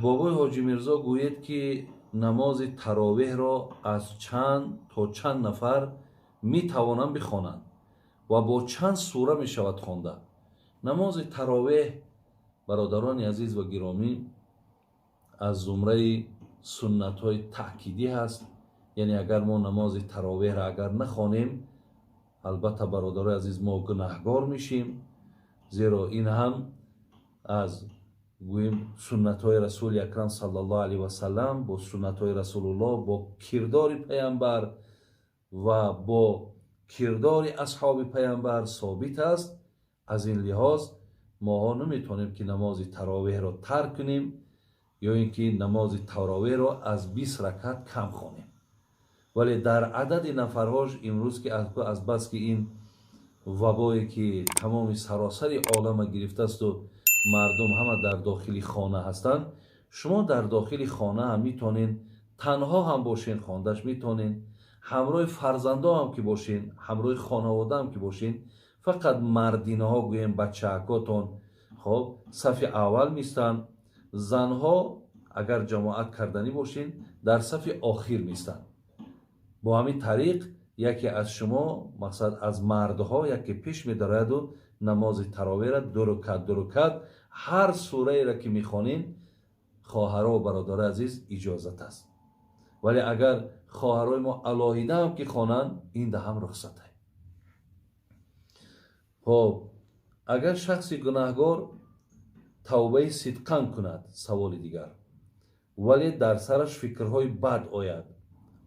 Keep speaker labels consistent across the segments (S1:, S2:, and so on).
S1: بابای حاجی میرزا گوید که نماز تراویح را از چند تا چند نفر می توانند بخوانند و با چند سوره می شود خوانده. نماز تراویح برادران عزیز و گرامی از زمره سنت های تأکیدی هست. یعنی اگر ما نماز تراویح را اگر نخوانیم، البته برادران عزیز ما گناهگار میشیم، زیرا این هم از گویم سنت های رسول اکرم صلی الله علیه و سلم با سنت های رسول الله با کردار پیامبر و با کردار اصحاب پیامبر ثابت است. از این لحاظ ما نمیتونیم که نماز تراویح را ترک کنیم یا اینکه نماز تراویح را از 20 رکعت کم خوانیم. ولی در عدد نفرهاش امروز که از بس که این وبایی که تمام سراسر عالم گرفته است و مردم همه در داخل خانه هستند، شما در داخل خانه هم میتونین تنها هم باشین خواندش میتونین، همراه فرزنده هم که باشین، همراه خانواده هم که باشین. فقط مردینه ها گویم بچه‌کاتون خب صف اول میستن، زنها اگر جماعت کردنی باشین در صف آخر میستن. با همین طریق یکی از شما مقصد از مردها یکی پیش می‌دارد و نماز تراویح را دو رکعت هر سوره را که میخوانین خواهرها و برادر عزیز اجازت است. ولی اگر خواهرای ما علاهیده هم که خوانند این ده هم رخصت است. خب اگر شخصی گناهگار توبه صدقاً کند، سوال دیگر، ولی در سرش فکرهای بد آید،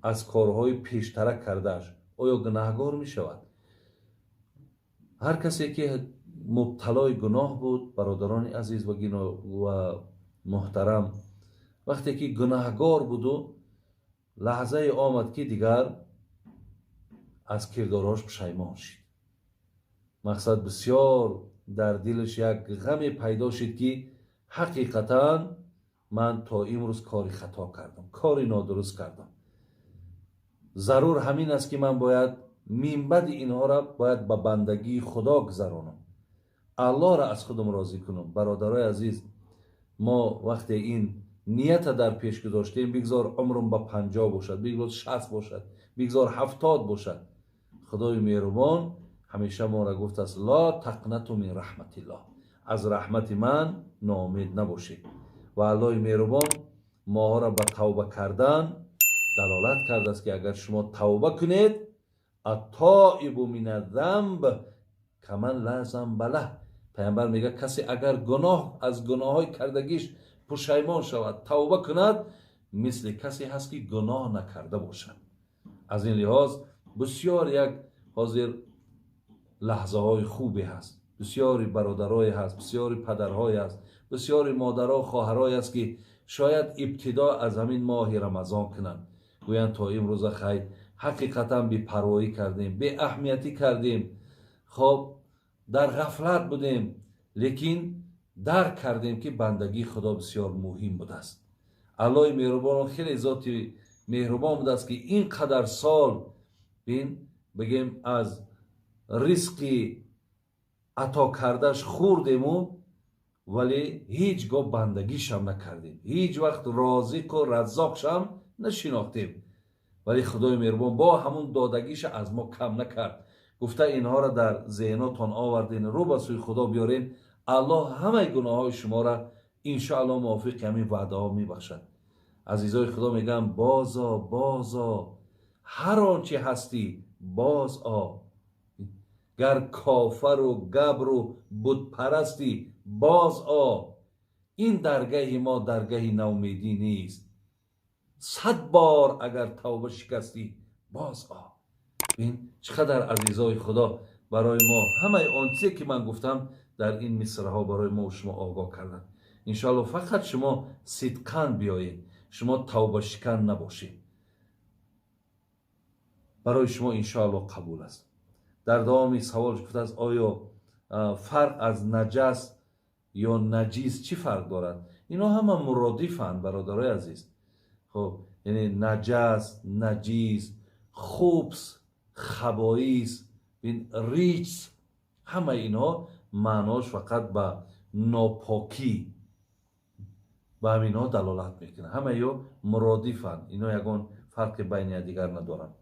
S1: از کارهای پیشترک کردش، آیا گناهگار می شود؟ هر کسی که مبتلای گناه بود، برادران عزیز و محترم، وقتی که گناهگار بود و لحظه آمد که دیگر از کردارهاش پشیمان شد، مقصد بسیار در دلش یک غم پیدا شد که حقیقتا من تا امروز کاری خطا کردم، کاری نادرست کردم، ضرور همین است که من باید منبع اینها را باید به بندگی خدا گذرانم، الله را از خودم راضی کنم. برادرای عزیز، ما وقتی این نیت در پیش گذاشتیم، بگذار عمرم به 50 باشد، بگذار 60 باشد، بگذار 70 باشد، خدای مهربان همیشه ما را گفته است لا تقنطوا من رحمت الله، از رحمت من ناامید نباشید. و الله مهربان ما را به توبه کردن دلالت کرده است که اگر شما توبه کنید، التائب من الذنب کمن لا ذنب له. پیامبر میگه کسی اگر گناه از گناههای کردگیش پشیمان شود، توبه کند، مثل کسی هست که گناه نکرده باشد. از این لحاظ بسیار یک حاضر لحظه های خوبی هست، بسیاری برادرای هست، بسیاری پدرهای هست، بسیاری مادرها و خواهرای هست که شاید ابتدا از همین ماه رمضان کنند، گویند تا امروز خیر حقیقتا بی پروایی کردیم، بی اهمیتی کردیم، خب در غفلت بودیم، لیکن درک کردیم که بندگی خدا بسیار مهم بوده است. الله مهربان خیلی ذات مهربان بوده است که این قدر سال بگیم از رزقی عطا کردش خوردیم ولی هیچگاه بندگیش هم نکردیم، هیچ وقت رازق و رزاقش هم نشناختیم، ولی خدای مهربان با همون دادگیش از ما کم نکرد. گفته اینها را در ذهنتان آوردین، رو به سوی خدا بیارین، الله همه گناه های شما را انشاءالله موافق همین وعده ها میبخشد. عزیزای خدا میگم بازا هر آنچه هستی باز آ، گر کافر و گبر و بت پرستی باز آ، این درگاه ما درگاه نومیدی نیست، 100 بار اگر توبه شکستی باز آ. این چقدر عزیزای خدا برای ما همه آنچه که من گفتم در این مصرع ها برای ما و شما آگاه کردن. انشاءالله فقط شما صدقاً بیایید، شما توبه شکن نباشید، برای شما انشاءالله قبول است. در دوام سوالش گفته است آیا فرق از نجس یا نجیس چی فرق دارد؟ اینا همه مرادفند برادرای عزیز. خب یعنی نجس، نجیس، خبث، خبائث، ریجس، همه اینا معناش فقط به ناپاکی، ба ҳаминҳо далолат мекунад. Ҳамаё муродифанд. Инҳо ягон фарқи байни якдигар надоранд.